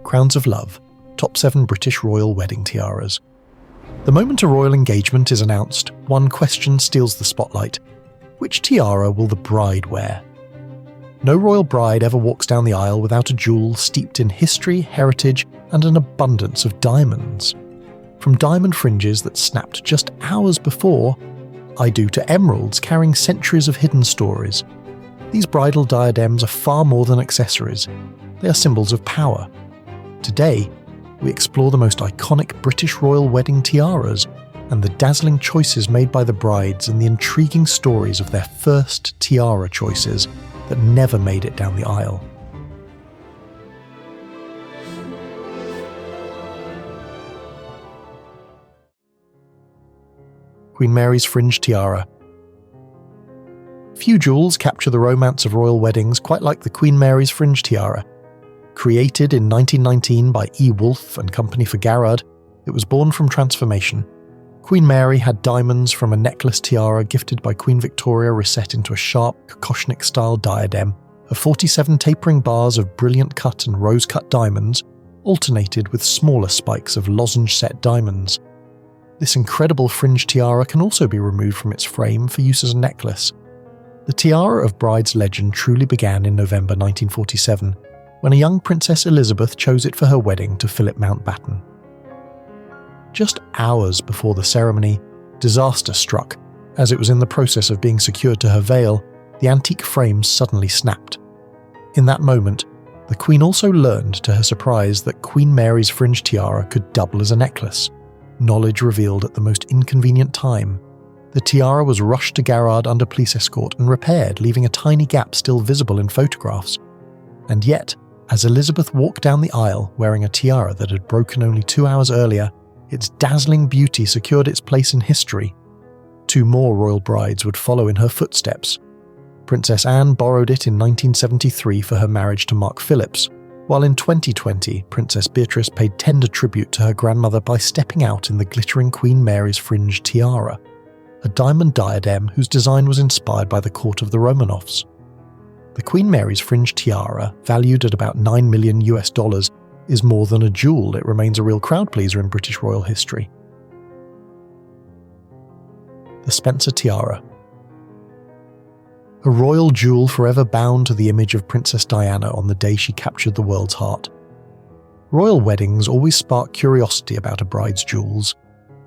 Crowns of Love, Top 7 British Royal Wedding Tiaras. The moment a royal engagement is announced, one question steals the spotlight. Which tiara will the bride wear? No royal bride ever walks down the aisle without a jewel steeped in history, heritage, and an abundance of diamonds. From diamond fringes that snapped just hours before, to emeralds carrying centuries of hidden stories. These bridal diadems are far more than accessories. They are symbols of power. Today, we explore the most iconic British royal wedding tiaras and the dazzling choices made by the brides and the intriguing stories of their first tiara choices that never made it down the aisle. Queen Mary's Fringe Tiara. Few jewels capture the romance of royal weddings quite like the Queen Mary's Fringe Tiara. Created in 1919 by E. Wolfe and Company for Garrard, it was born from transformation. Queen Mary had diamonds from a necklace tiara gifted by Queen Victoria reset into a sharp Kokoshnik-style diadem of 47 tapering bars of brilliant cut and rose-cut diamonds, alternated with smaller spikes of lozenge-set diamonds. This incredible fringe tiara can also be removed from its frame for use as a necklace. The tiara of bride's legend truly began in November 1947, when a young Princess Elizabeth chose it for her wedding to Philip Mountbatten. Just hours before the ceremony, disaster struck. As it was in the process of being secured to her veil, the antique frame suddenly snapped. In that moment, the Queen also learned to her surprise that Queen Mary's Fringe Tiara could double as a necklace. Knowledge revealed at the most inconvenient time. The tiara was rushed to Garrard under police escort and repaired, leaving a tiny gap still visible in photographs. And yet, as Elizabeth walked down the aisle wearing a tiara that had broken only 2 hours earlier, its dazzling beauty secured its place in history. 2 more royal brides would follow in her footsteps. Princess Anne borrowed it in 1973 for her marriage to Mark Phillips, while in 2020, Princess Beatrice paid tender tribute to her grandmother by stepping out in the glittering Queen Mary's Fringe Tiara, a diamond diadem whose design was inspired by the court of the Romanovs. The Queen Mary's Fringe Tiara, valued at about $9 million, is more than a jewel. It remains a real crowd pleaser in British royal history. The Spencer Tiara. A royal jewel forever bound to the image of Princess Diana on the day she captured the world's heart. Royal weddings always spark curiosity about a bride's jewels,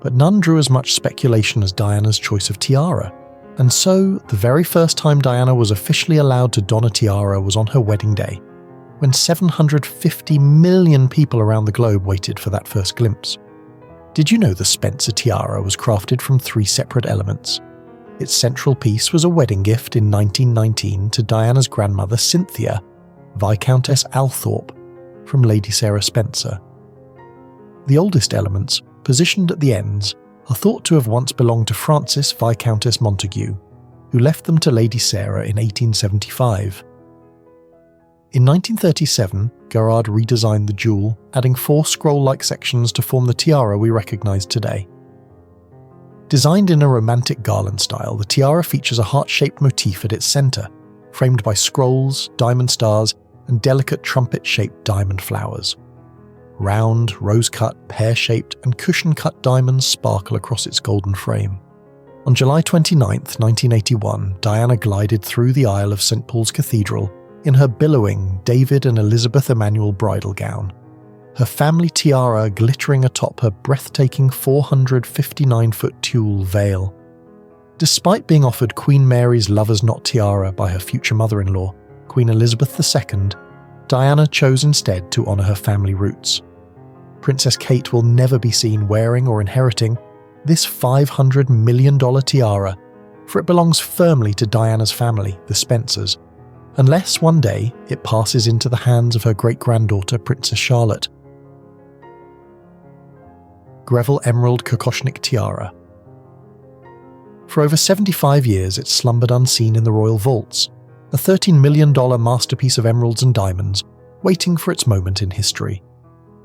but none drew as much speculation as Diana's choice of tiara. And so, the very first time Diana was officially allowed to don a tiara was on her wedding day, when 750 million people around the globe waited for that first glimpse. Did you know the Spencer Tiara was crafted from 3 separate elements? Its central piece was a wedding gift in 1919 to Diana's grandmother Cynthia, Viscountess Althorpe, from Lady Sarah Spencer. The oldest elements, positioned at the ends, are thought to have once belonged to Frances Viscountess Montague, who left them to Lady Sarah in 1875. In 1937, Garrard redesigned the jewel, adding 4 scroll-like sections to form the tiara we recognise today. Designed in a romantic garland style, the tiara features a heart-shaped motif at its centre, framed by scrolls, diamond stars, and delicate trumpet-shaped diamond flowers. Round, rose-cut, pear-shaped, and cushion-cut diamonds sparkle across its golden frame. On July 29, 1981, Diana glided through the aisle of St. Paul's Cathedral in her billowing David and Elizabeth Emanuel bridal gown, her family tiara glittering atop her breathtaking 459-foot tulle veil. Despite being offered Queen Mary's lover's knot tiara by her future mother-in-law, Queen Elizabeth II, Diana chose instead to honour her family roots. Princess Kate will never be seen wearing or inheriting this $500 million tiara, for it belongs firmly to Diana's family, the Spencers, unless one day it passes into the hands of her great-granddaughter, Princess Charlotte. Greville Emerald Kokoshnik Tiara. For over 75 years it slumbered unseen in the royal vaults, a $13 million masterpiece of emeralds and diamonds, waiting for its moment in history.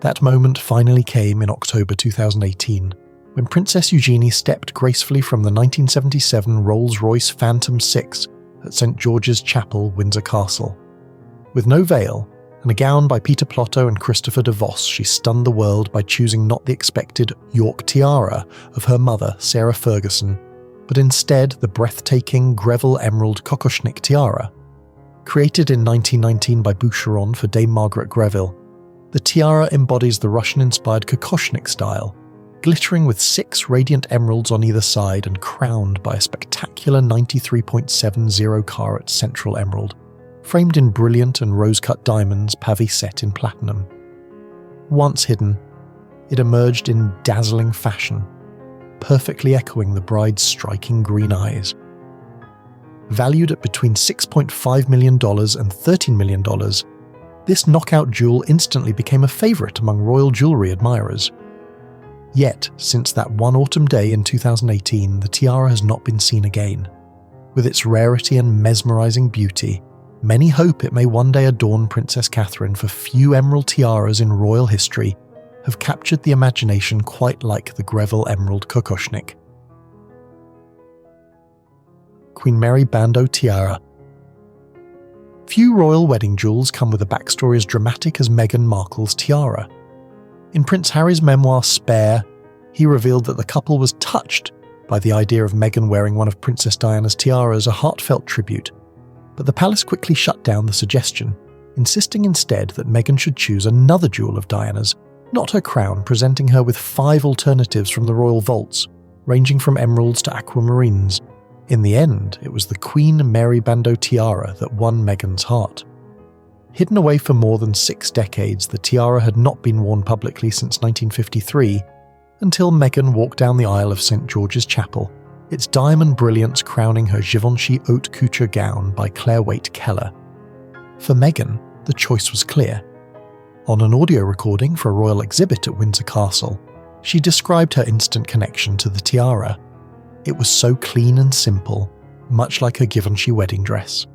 That moment finally came in October 2018, when Princess Eugenie stepped gracefully from the 1977 Rolls-Royce Phantom 6 at St. George's Chapel, Windsor Castle. With no veil, and a gown by Peter Plotto and Christopher DeVos, she stunned the world by choosing not the expected York tiara of her mother, Sarah Ferguson, but instead the breathtaking Greville Emerald Kokoshnik tiara. Created in 1919 by Boucheron for Dame Margaret Greville, the tiara embodies the Russian-inspired Kokoshnik style, glittering with 6 radiant emeralds on either side and crowned by a spectacular 93.70 carat central emerald, framed in brilliant and rose-cut diamonds pavie set in platinum. Once hidden, it emerged in dazzling fashion, perfectly echoing the bride's striking green eyes. Valued at between $6.5 million and $13 million, this knockout jewel instantly became a favourite among royal jewellery admirers. Yet, since that one autumn day in 2018, the tiara has not been seen again. With its rarity and mesmerising beauty, many hope it may one day adorn Princess Catherine, for few emerald tiaras in royal history have captured the imagination quite like the Greville Emerald Kokoshnik. Queen Mary Bandeau Tiara. Few royal wedding jewels come with a backstory as dramatic as Meghan Markle's tiara. In Prince Harry's memoir Spare, he revealed that the couple was touched by the idea of Meghan wearing one of Princess Diana's tiaras, a heartfelt tribute, but the palace quickly shut down the suggestion, insisting instead that Meghan should choose another jewel of Diana's, not her crown, presenting her with 5 alternatives from the royal vaults, ranging from emeralds to aquamarines. In the end, it was the Queen Mary Bandeau tiara that won Meghan's heart. Hidden away for more than 6 decades, the tiara had not been worn publicly since 1953, until Meghan walked down the aisle of St George's Chapel, its diamond brilliance crowning her Givenchy haute couture gown by Claire Waite Keller. For Meghan, the choice was clear. On an audio recording for a royal exhibit at Windsor Castle, she described her instant connection to the tiara. It was so clean and simple, much like her Givenchy wedding dress.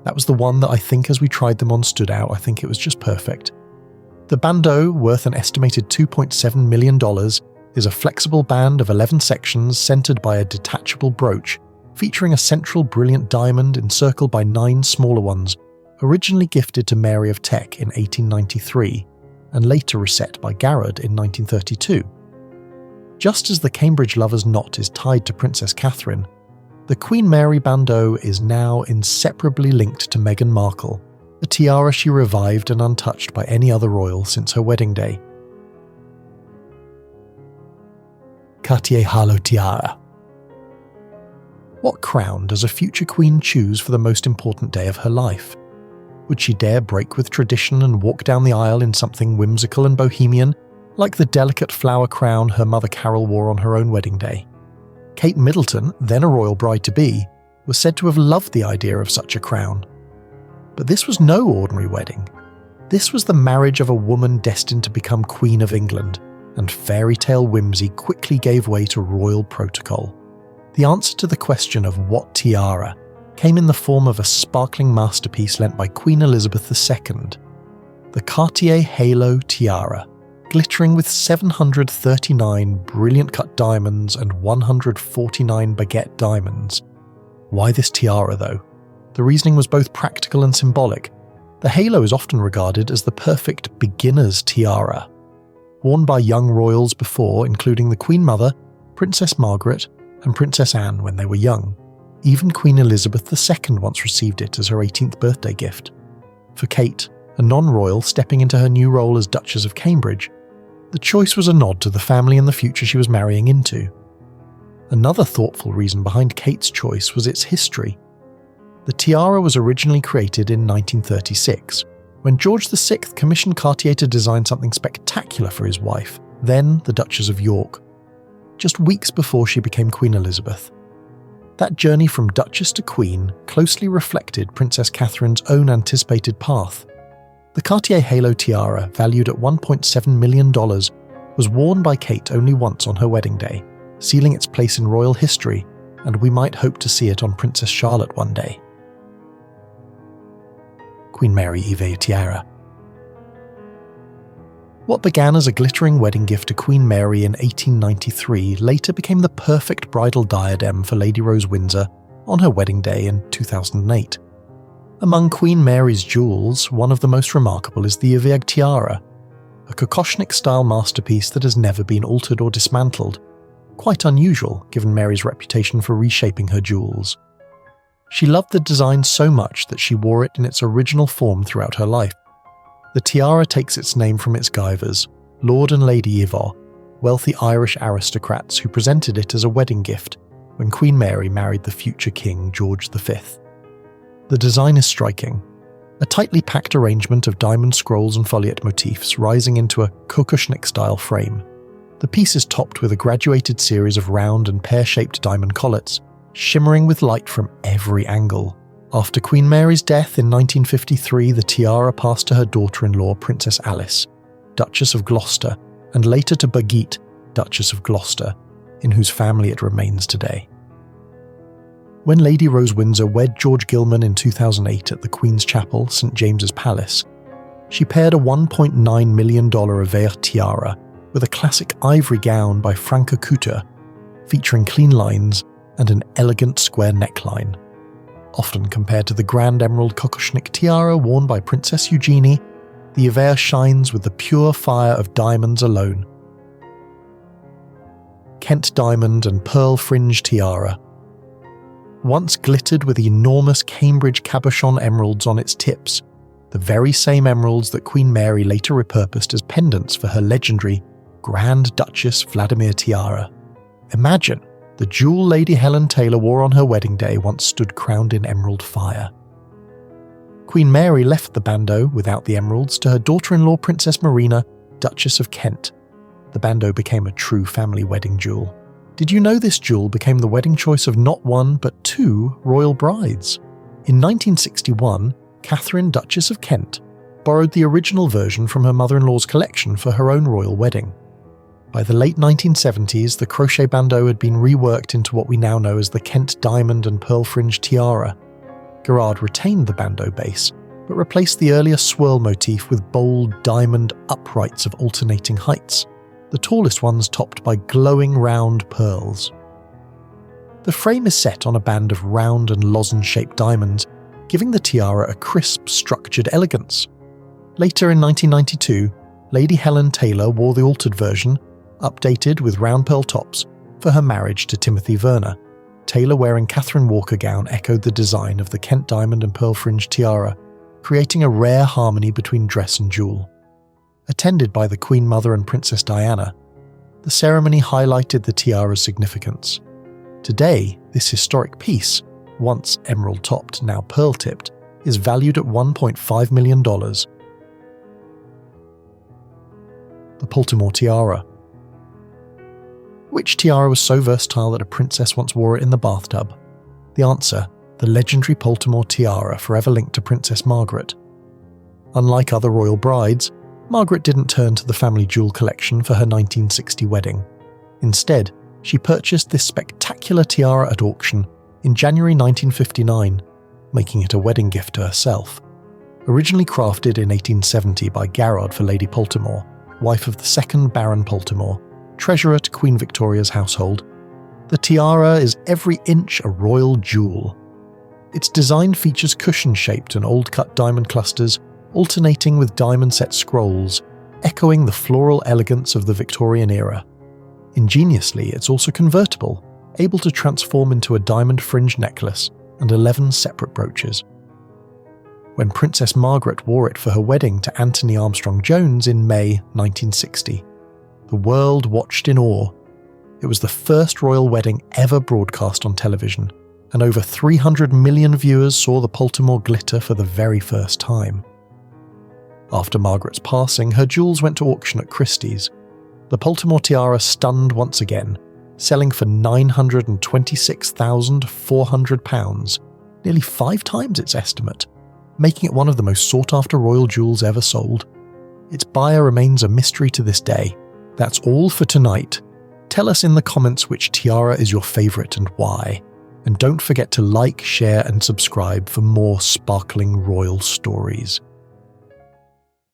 That was the one that I think as we tried them on stood out. I think it was just perfect. The bandeau, worth an estimated $2.7 million, is a flexible band of 11 sections centered by a detachable brooch, featuring a central brilliant diamond encircled by 9 smaller ones, originally gifted to Mary of Teck in 1893, and later reset by Garrard in 1932. Just as the Cambridge Lovers' Knot is tied to Princess Catherine, the Queen Mary Bandeau is now inseparably linked to Meghan Markle, a tiara she revived and untouched by any other royal since her wedding day. Cartier Halo Tiara. What crown does a future queen choose for the most important day of her life? Would she dare break with tradition and walk down the aisle in something whimsical and bohemian, like the delicate flower crown her mother Carol wore on her own wedding day? Kate Middleton, then a royal bride-to-be, was said to have loved the idea of such a crown. But this was no ordinary wedding. This was the marriage of a woman destined to become Queen of England, and fairy tale whimsy quickly gave way to royal protocol. The answer to the question of what tiara came in the form of a sparkling masterpiece lent by Queen Elizabeth II, the Cartier Halo Tiara, glittering with 739 brilliant cut diamonds and 149 baguette diamonds. Why this tiara, though? The reasoning was both practical and symbolic. The halo is often regarded as the perfect beginner's tiara, worn by young royals before, including the Queen Mother, Princess Margaret, and Princess Anne when they were young. Even Queen Elizabeth II once received it as her 18th birthday gift. For Kate, a non-royal stepping into her new role as Duchess of Cambridge, the choice was a nod to the family and the future she was marrying into. Another thoughtful reason behind Kate's choice was its history. The tiara was originally created in 1936, when George VI commissioned Cartier to design something spectacular for his wife, then the Duchess of York, just weeks before she became Queen Elizabeth. That journey from Duchess to Queen closely reflected Princess Catherine's own anticipated path. The Cartier Halo tiara, valued at $1.7 million, was worn by Kate only once on her wedding day, sealing its place in royal history, and we might hope to see it on Princess Charlotte one day. Queen Mary Iveagh Tiara. What began as a glittering wedding gift to Queen Mary in 1893 later became the perfect bridal diadem for Lady Rose Windsor on her wedding day in 2008. Among Queen Mary's jewels, one of the most remarkable is the Iveagh tiara, a Kokoshnik-style masterpiece that has never been altered or dismantled, quite unusual given Mary's reputation for reshaping her jewels. She loved the design so much that she wore it in its original form throughout her life. The tiara takes its name from its givers, Lord and Lady Iveagh, wealthy Irish aristocrats who presented it as a wedding gift when Queen Mary married the future King George V. The design is striking, a tightly packed arrangement of diamond scrolls and foliate motifs rising into a Kokoshnik-style frame. The piece is topped with a graduated series of round and pear-shaped diamond collets, shimmering with light from every angle. After Queen Mary's death in 1953, the tiara passed to her daughter-in-law Princess Alice, Duchess of Gloucester, and later to Birgitte, Duchess of Gloucester, in whose family it remains today. When Lady Rose Windsor wed George Gilman in 2008 at the Queen's Chapel, St James's Palace, she paired a $1.9 million Iveagh tiara with a classic ivory gown by Franca Couture, featuring clean lines and an elegant square neckline. Often compared to the grand emerald Kokoshnik tiara worn by Princess Eugenie, the Iveagh shines with the pure fire of diamonds alone. Kent Diamond and Pearl Fringe Tiara. Once glittered with enormous Cambridge cabochon emeralds on its tips, the very same emeralds that Queen Mary later repurposed as pendants for her legendary Grand Duchess Vladimir tiara. Imagine the jewel Lady Helen Taylor wore on her wedding day once stood crowned in emerald fire. Queen Mary left the bandeau without the emeralds to her daughter-in-law Princess Marina, Duchess of Kent. The bandeau became a true family wedding jewel. Did you know this jewel became the wedding choice of not one but two royal brides? In 1961, Catherine, Duchess of Kent, borrowed the original version from her mother-in-law's collection for her own royal wedding. By the late 1970s, the crochet bandeau had been reworked into what we now know as the Kent Diamond and Pearl Fringe Tiara. Gerard retained the bandeau base, but replaced the earlier swirl motif with bold diamond uprights of alternating heights, the tallest ones topped by glowing round pearls. The frame is set on a band of round and lozenge-shaped diamonds, giving the tiara a crisp, structured elegance. Later in 1992, Lady Helen Taylor wore the altered version, updated with round pearl tops, for her marriage to Timothy Verner. Taylor wearing Catherine Walker gown echoed the design of the Kent Diamond and Pearl Fringe Tiara, creating a rare harmony between dress and jewel. Attended by the Queen Mother and Princess Diana, the ceremony highlighted the tiara's significance. Today, this historic piece, once emerald-topped, now pearl-tipped, is valued at $1.5 million. The Poltimore Tiara. Which tiara was so versatile that a princess once wore it in the bathtub? The answer, the legendary Poltimore Tiara, forever linked to Princess Margaret. Unlike other royal brides, Margaret didn't turn to the family jewel collection for her 1960 wedding. Instead, she purchased this spectacular tiara at auction in January 1959, making it a wedding gift to herself. Originally crafted in 1870 by Garrard for Lady Poltimore, wife of the second Baron Poltimore, treasurer to Queen Victoria's household, the tiara is every inch a royal jewel. Its design features cushion-shaped and old-cut diamond clusters alternating with diamond-set scrolls, echoing the floral elegance of the Victorian era. Ingeniously, it's also convertible, able to transform into a diamond fringe necklace and 11 separate brooches. When Princess Margaret wore it for her wedding to Anthony Armstrong-Jones in May 1960, the world watched in awe. It was the first royal wedding ever broadcast on television, and over 300 million viewers saw the Poltimore glitter for the very first time. After Margaret's passing, her jewels went to auction at Christie's. The Poltimore Tiara stunned once again, selling for £926,400, nearly 5 times its estimate, making it one of the most sought-after royal jewels ever sold. Its buyer remains a mystery to this day. That's all for tonight. Tell us in the comments which tiara is your favourite and why. And don't forget to like, share and subscribe for more sparkling royal stories.